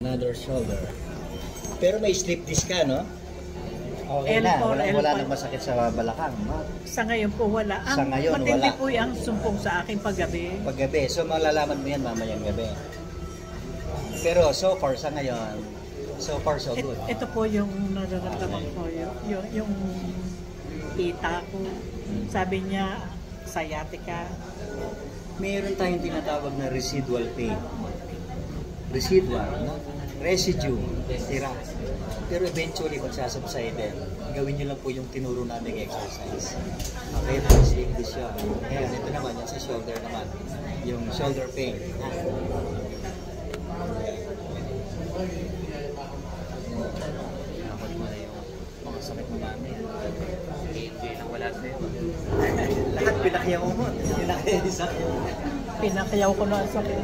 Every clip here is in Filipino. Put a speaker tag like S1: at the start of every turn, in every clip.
S1: Another shoulder. Pero may slip disc ka, no? Okay
S2: L4,
S1: na. Wala
S2: L5.
S1: nang masakit sa balakang, no?
S2: Sa ngayon po wala.
S1: Sa ngayon,
S2: matindi
S1: wala.
S2: po yung sumpong sa akin paggabi.
S1: Paggabi. So, malalaman mo yan mamayang gabi. Pero so far, sa ngayon, so far, so good.
S2: Ito po yung nararamdaman ko. Yung tita ko. Sabi niya, sciatica.
S1: Meron tayong tinatawag na residual pain. Residual, no? Residue, tira. Pero eventually, magsasubside, gawin nyo lang po yung tinuro namin exercise. Okay, mas English yun. Ngayon, ito naman, yung sa shoulder naman. Yung shoulder pain. Dapat mo na yung mga sakit mo namin. Enjoy lang wala sa'yo. Lahat pinakyaw mo. Pinakyaw yung sakit.
S2: Pinakayaw ko na ang sakit.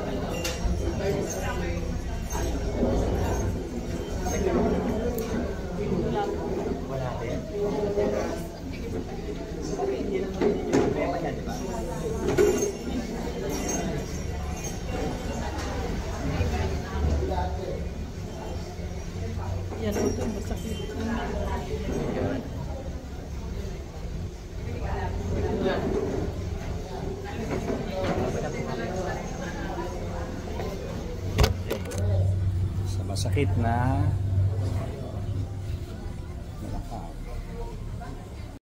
S1: Wala din. Hindi naman yung problema niya, di ba?
S2: Yan o ito, masakit.
S1: Sa masakit na